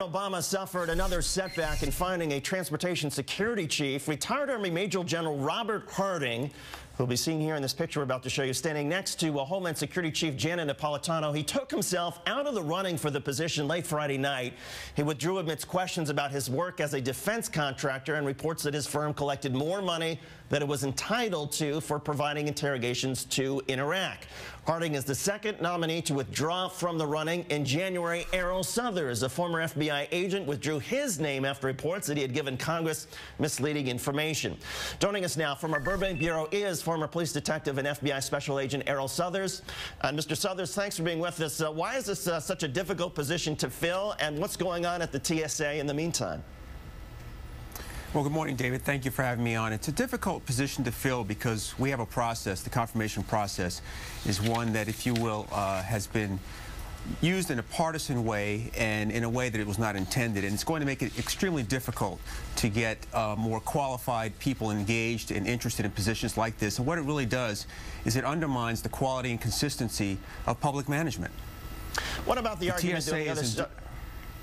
Obama suffered another setback in finding a transportation security chief. Retired Army Major General Robert Harding, who'll be seen here in this picture we're about to show you, standing next to Homeland Security Chief Janet Napolitano. He took himself out of the running for the position late Friday night. He withdrew amidst questions about his work as a defense contractor and reports that his firm collected more money than it was entitled to for providing interrogations in Iraq. Harding is the second nominee to withdraw from the running. In January, Erroll Southers, a former FBI agent, withdrew his name after reports that he had given Congress misleading information. Joining us now from our Burbank Bureau is former police detective and FBI Special Agent Erroll Southers. Mr. Southers, thanks for being with us. Why is this such a difficult position to fill, and what's going on at the TSA in the meantime? Well, good morning, David. Thank you for having me on. It's a difficult position to fill because we have a process. The confirmation process is one that, if you will, has been used in a partisan way and in a way that it was not intended. And it's going to make it extremely difficult to get more qualified people engaged and interested in positions like this. And what it really does is it undermines the quality and consistency of public management. What about the argument on the other side?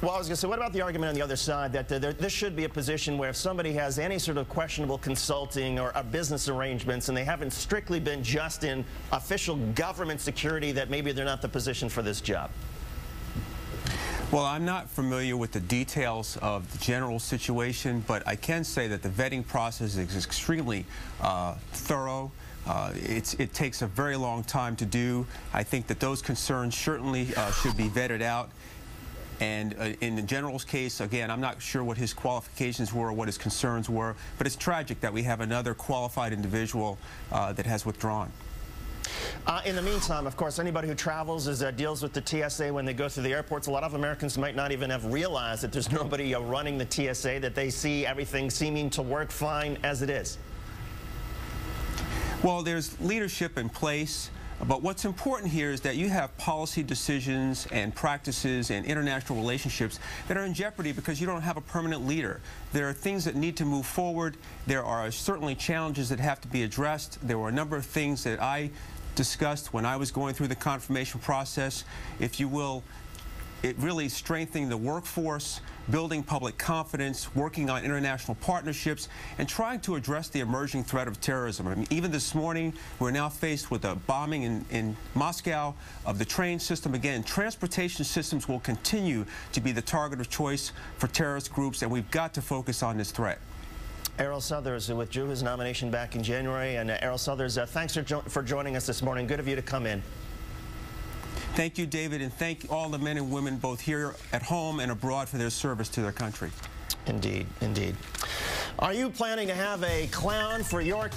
Well, I was going to say, what about the argument on the other side that this should be a position where if somebody has any sort of questionable consulting or business arrangements and they haven't strictly been just in official government security, that maybe they're not the position for this job? Well, I'm not familiar with the details of the general situation, but I can say that the vetting process is extremely thorough. It takes a very long time to do. I think that those concerns certainly should be vetted out. And in the general's case, again, I'm not sure what his qualifications were or what his concerns were, but it's tragic that we have another qualified individual that has withdrawn. In the meantime, of course, anybody who travels deals with the TSA when they go through the airports. A lot of Americans might not even have realized that there's nobody running the TSA, that they see everything seeming to work fine as it is. Well, there's leadership in place. But what's important here is that you have policy decisions and practices and international relationships that are in jeopardy because you don't have a permanent leader. There are things that need to move forward. There are certainly challenges that have to be addressed. There were a number of things that I discussed when I was going through the confirmation process. If you will, it really strengthening the workforce, building public confidence, working on international partnerships, and trying to address the emerging threat of terrorism. I mean, even this morning, we're now faced with a bombing in Moscow of the train system. Again, transportation systems will continue to be the target of choice for terrorist groups, and we've got to focus on this threat. Erroll Southers, who withdrew his nomination back in January. And Erroll Southers, thanks for joining us this morning. Good of you to come in. Thank you, David, and thank all the men and women both here at home and abroad for their service to their country. Indeed, indeed. Are you planning to have a clown for your